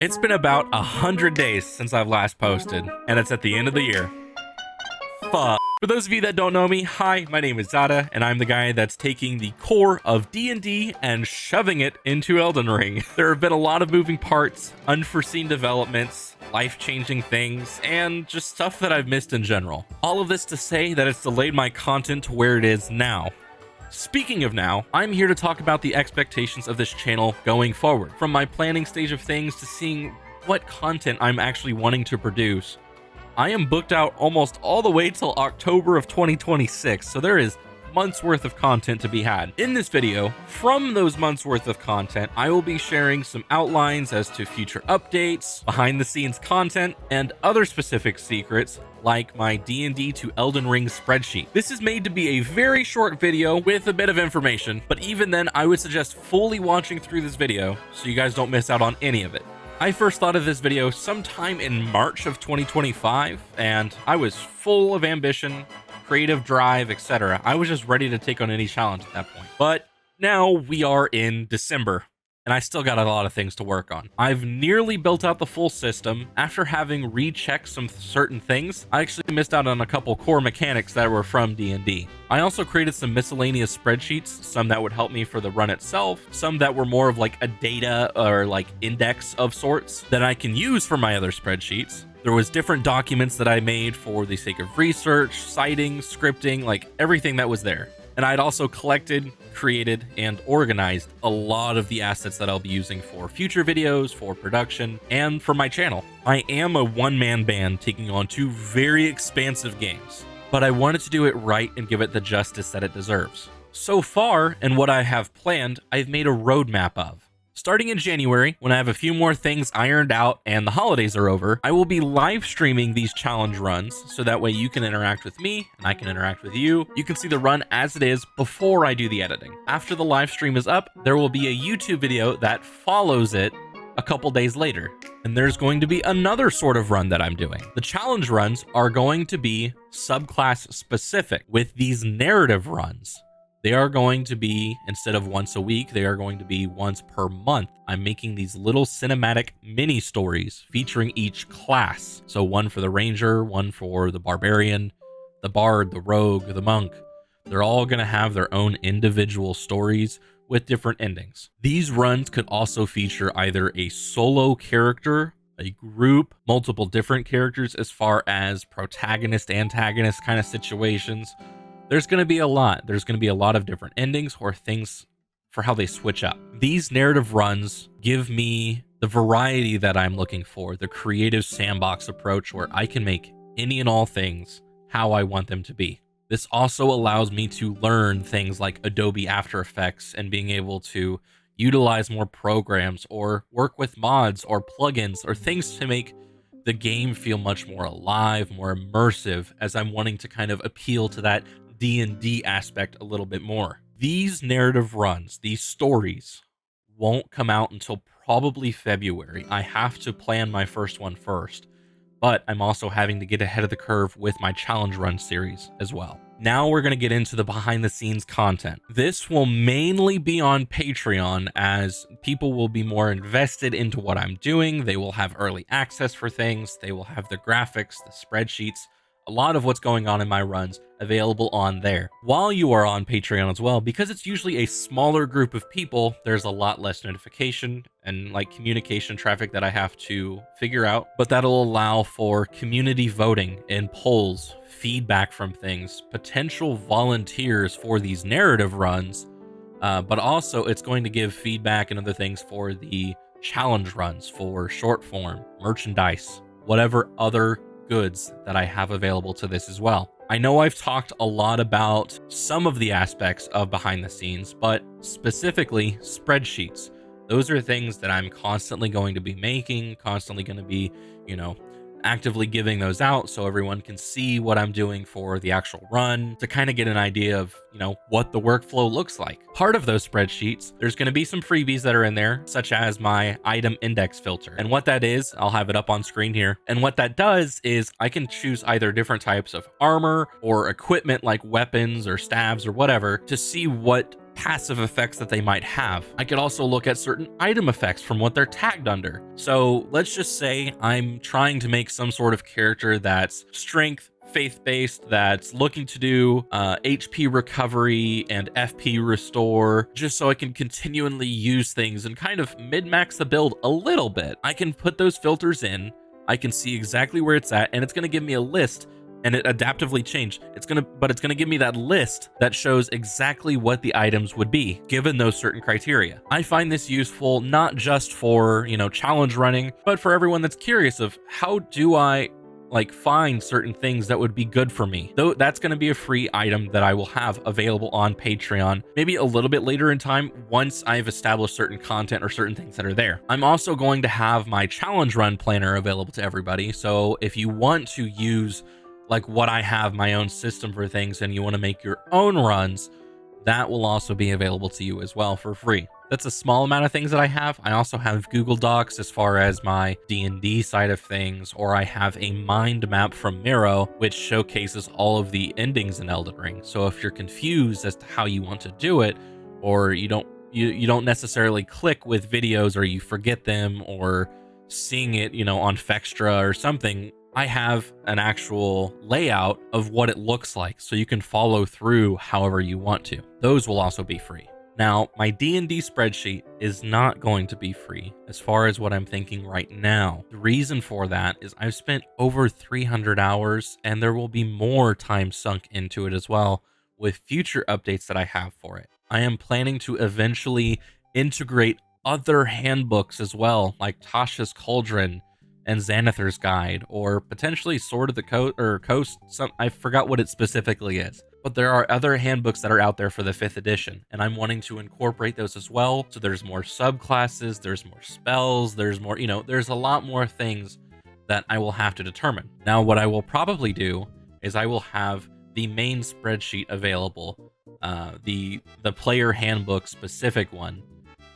It's been about 100 days since I've last posted, and it's at the end of the year. Fuck. For those of you that don't know me, hi, my name is ZaDa, and I'm the guy that's taking the core of D&D and shoving it into Elden Ring. There have been a lot of moving parts, unforeseen developments, life-changing things, and just stuff that I've missed in general. All of this to say that it's delayed my content to where it is now. Speaking of now, I'm here to talk about the expectations of this channel going forward, from my planning stage of things to seeing what content I'm actually wanting to produce. I am booked out almost all the way till October of 2026, so there is months worth of content to be had. In this video, from those months worth of content, I will be sharing some outlines as to future updates, behind the scenes content, and other specific secrets like my D&D to Elden Ring spreadsheet. This is made to be a very short video with a bit of information, but even then I would suggest fully watching through this video so you guys don't miss out on any of it. I first thought of this video sometime in March of 2025, and I was full of ambition, creative drive, etc. I was just ready to take on any challenge at that point. But now we are in December, and I still got a lot of things to work on. I've nearly built out the full system. After having rechecked some certain things, I actually missed out on a couple core mechanics that were from D&D. I also created some miscellaneous spreadsheets, some that would help me for the run itself, some that were more of like a data or like index of sorts that I can use for my other spreadsheets. There was different documents that I made for the sake of research, citing, scripting, like everything that was there. And I'd also collected, created, and organized a lot of the assets that I'll be using for future videos, for production, and for my channel. I am a one-man band taking on two very expansive games, but I wanted to do it right and give it the justice that it deserves. So far, and what I have planned, I've made a roadmap of. Starting in January, when I have a few more things ironed out and the holidays are over, I will be live streaming these challenge runs so that way you can interact with me and I can interact with you. You can see the run as it is before I do the editing. After the live stream is up, there will be a YouTube video that follows it a couple days later. And there's going to be another sort of run that I'm doing. The challenge runs are going to be subclass specific. With these narrative runs, they are going to be, instead of once a week, they are going to be once per month. I'm making these little cinematic mini stories featuring each class. So one for the ranger, one for the barbarian, the bard, the rogue, the monk. They're all going to have their own individual stories with different endings. These runs could also feature either a solo character, a group, multiple different characters as far as protagonist, antagonist kind of situations. There's going to be a lot. There's going to be a lot of different endings or things for how they switch up. These narrative runs give me the variety that I'm looking for, the creative sandbox approach where I can make any and all things how I want them to be. This also allows me to learn things like Adobe After Effects and being able to utilize more programs or work with mods or plugins or things to make the game feel much more alive, more immersive, as I'm wanting to kind of appeal to that D&D aspect a little bit more. These narrative runs, these stories, won't come out until probably February. I have to plan my first one first, but I'm also having to get ahead of the curve with my challenge run series as well. Now we're going to get into the behind the scenes content. This will mainly be on Patreon as people will be more invested into what I'm doing. They will have early access for things. They will have the graphics, the spreadsheets, a lot of what's going on in my runs available on there. While you are on Patreon as well, because it's usually a smaller group of people, there's a lot less notification and like communication traffic that I have to figure out, but that'll allow for community voting and polls, feedback from things, potential volunteers for these narrative runs, but also it's going to give feedback and other things for the challenge runs, for short form, merchandise, whatever other goods that I have available to this as well. I know I've talked a lot about some of the aspects of behind the scenes, but specifically spreadsheets. Those are things that I'm constantly going to be making, constantly going to be, actively giving those out so everyone can see what I'm doing for the actual run to kind of get an idea of, what the workflow looks like. Part of those spreadsheets, there's going to be some freebies that are in there, such as my item index filter. And what that is, I'll have it up on screen here. And what that does is I can choose either different types of armor or equipment like weapons or staves or whatever to see what passive effects that they might have. I could also look at certain item effects from what they're tagged under. So let's just say I'm trying to make some sort of character that's strength, faith-based, that's looking to do HP recovery and FP restore, just so I can continually use things and kind of min-max the build a little bit. I can put those filters in, I can see exactly where it's at, and it's going to give me a list, and it adaptively changed. It's going to give me that list that shows exactly what the items would be given those certain criteria. I find this useful not just for, challenge running, but for everyone that's curious of how do I find certain things that would be good for me. Though that's going to be a free item that I will have available on Patreon, maybe a little bit later in time once I've established certain content or certain things that are there. I'm also going to have my challenge run planner available to everybody. So if you want to use what I have, my own system for things, and you want to make your own runs, that will also be available to you as well for free. That's a small amount of things that I have. I also have Google Docs as far as my D&D side of things, or I have a mind map from Miro, which showcases all of the endings in Elden Ring. So if you're confused as to how you want to do it, or you don't necessarily click with videos, or you forget them, or seeing it, on Fextra or something, I have an actual layout of what it looks like, so you can follow through however you want to. Those will also be free. Now, my D&D spreadsheet is not going to be free as far as what I'm thinking right now. The reason for that is I've spent over 300 hours, and there will be more time sunk into it as well with future updates that I have for it. I am planning to eventually integrate other handbooks as well, like Tasha's Cauldron and Xanathar's Guide, or potentially Sword of the Coast. I forgot what it specifically is. But there are other handbooks that are out there for the 5th edition, and I'm wanting to incorporate those as well. So there's more subclasses, there's more spells, there's more, there's a lot more things that I will have to determine. Now, what I will probably do is I will have the main spreadsheet available, the player handbook specific one,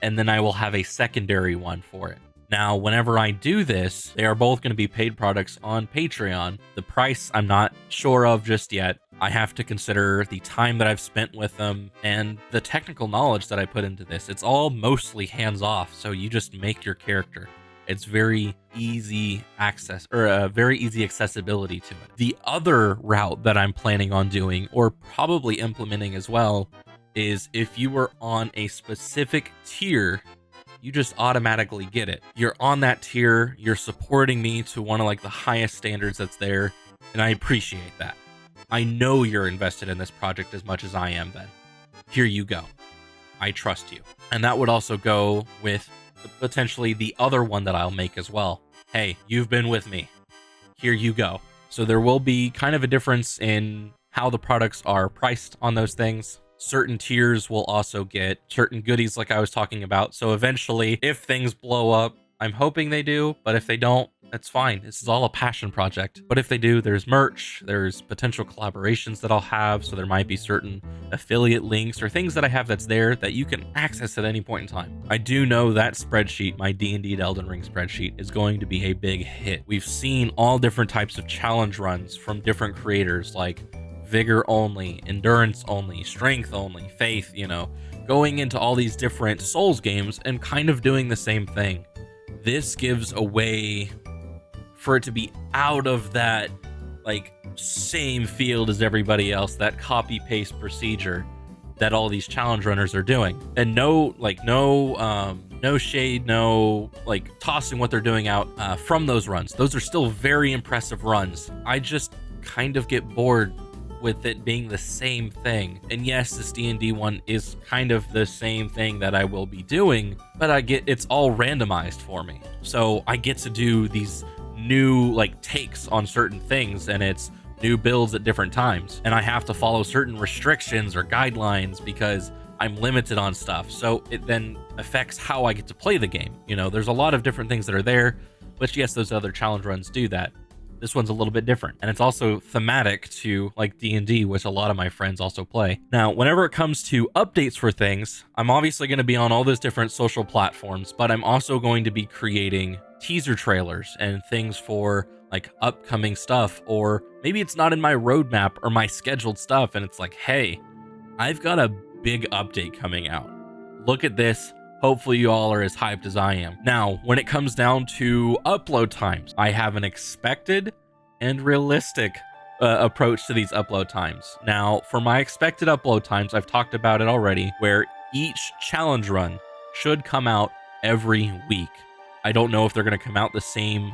and then I will have a secondary one for it. Now, whenever I do this, they are both going to be paid products on Patreon. The price I'm not sure of just yet. I have to consider the time that I've spent with them and the technical knowledge that I put into this. It's all mostly hands-off, so you just make your character. It's very easy access, or very easy accessibility to it. The other route that I'm planning on doing, or probably implementing as well, is if you were on a specific tier, you just automatically get it. You're on that tier, you're supporting me to one of the highest standards that's there, and I appreciate that. I know you're invested in this project as much as I am then. Here you go. I trust you. And that would also go with potentially the other one that I'll make as well. Hey, you've been with me. Here you go. So there will be kind of a difference in how the products are priced on those things. Certain tiers will also get certain goodies like I was talking about. So eventually, if things blow up, I'm hoping they do, but if they don't, that's fine. This is all a passion project. But if they do, there's merch, there's potential collaborations that I'll have. So there might be certain affiliate links or things that I have that's there that you can access at any point in time. I do know that spreadsheet, my D&D Elden Ring spreadsheet, is going to be a big hit. We've seen all different types of challenge runs from different creators, like vigor only, endurance only, strength only, faith, going into all these different Souls games and kind of doing the same thing. This gives a way for it to be out of that same field as everybody else, that copy paste procedure that all these challenge runners are doing. And no shade, no tossing what they're doing out from those runs. Those are still very impressive runs. I just kind of get bored with it being the same thing. And yes, this D&D one is kind of the same thing that I will be doing, but it's all randomized for me. So I get to do these new takes on certain things, and it's new builds at different times. And I have to follow certain restrictions or guidelines because I'm limited on stuff. So it then affects how I get to play the game. There's a lot of different things that are there, but yes, those other challenge runs do that. This one's a little bit different, and it's also thematic to D&D, which a lot of my friends also play. Now, whenever it comes to updates for things, I'm obviously going to be on all those different social platforms, but I'm also going to be creating teaser trailers and things for upcoming stuff, or maybe it's not in my roadmap or my scheduled stuff, and it's hey, I've got a big update coming out. Look at this. Hopefully you all are as hyped as I am. Now, when it comes down to upload times, I have an expected and realistic approach to these upload times. Now, for my expected upload times, I've talked about it already, where each challenge run should come out every week. I don't know if they're going to come out the same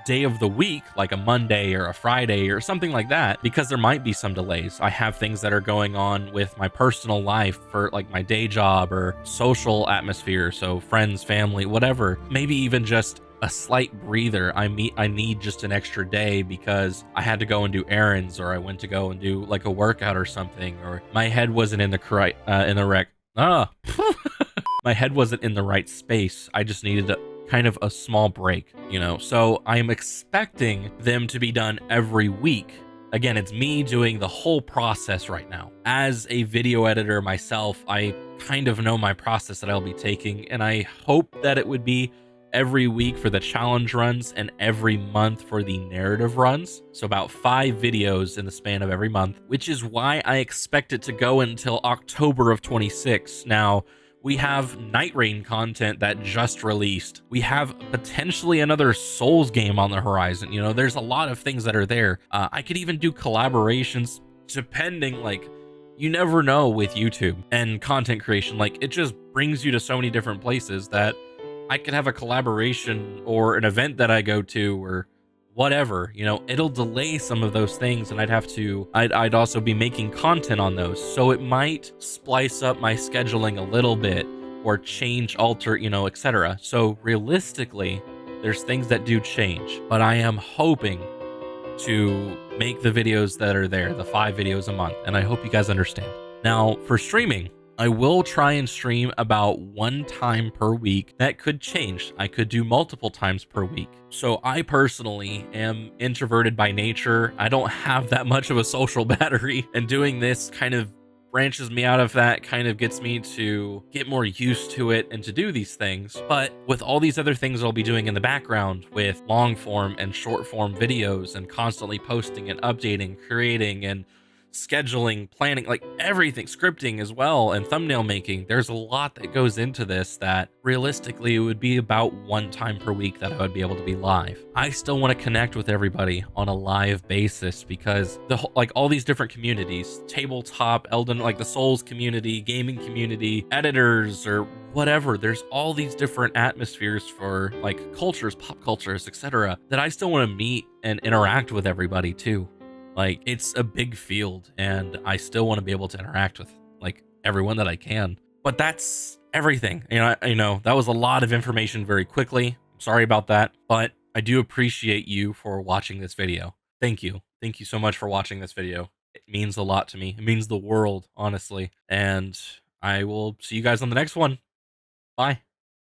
day of the week, like a Monday or a Friday or something like that, because there might be some delays. I have things that are going on with my personal life for like my day job or social atmosphere, so friends, family, whatever. Maybe even just a slight breather. I need just an extra day because I had to go and do errands, or I went to go and do like a workout or something, or my head wasn't in the correct my head wasn't in the right space. I just needed kind of a small break, you know? So I am expecting them to be done every week. Again, it's me doing the whole process right now. As a video editor myself, I kind of know my process that I'll be taking, and I hope that it would be every week for the challenge runs and every month for the narrative runs. So about 5 videos in the span of every month, which is why I expect it to go until October of 26. Now, we have Night Rain content that just released. We have potentially another Souls game on the horizon. You know, there's a lot of things that are there. I could even do collaborations depending, like, you never know with YouTube and content creation. Like, it just brings you to so many different places that I could have a collaboration or an event that I go to or whatever, you know, it'll delay some of those things, and I'd also be making content on those. So it might splice up my scheduling a little bit or alter, you know, etc. So realistically, there's things that do change, but I am hoping to make the videos that are there, the 5 videos a month, and I hope you guys understand. Now, for streaming, I will try and stream about 1 time per week. That could change. I could do multiple times per week. So I personally am introverted by nature. I don't have that much of a social battery, and doing this kind of branches me out of that, kind of gets me to get more used to it and to do these things. But with all these other things I'll be doing in the background with long form and short form videos and constantly posting and updating, creating and scheduling, planning, like everything, scripting as well, and thumbnail making, there's a lot that goes into this that realistically it would be about 1 time per week that I would be able to be live. I still want to connect with everybody on a live basis because like all these different communities, tabletop, Elden, like the Souls community, gaming community, editors, or whatever, there's all these different atmospheres for like cultures, pop cultures, etc., that I still want to meet and interact with everybody too. Like, it's a big field, and I still want to be able to interact with like everyone that I can. But that's everything. You know, that was a lot of information very quickly. Sorry about that, but I do appreciate you for watching this video. Thank you. Thank you so much for watching this video. It means a lot to me. It means the world, honestly. And I will see you guys on the next one. Bye.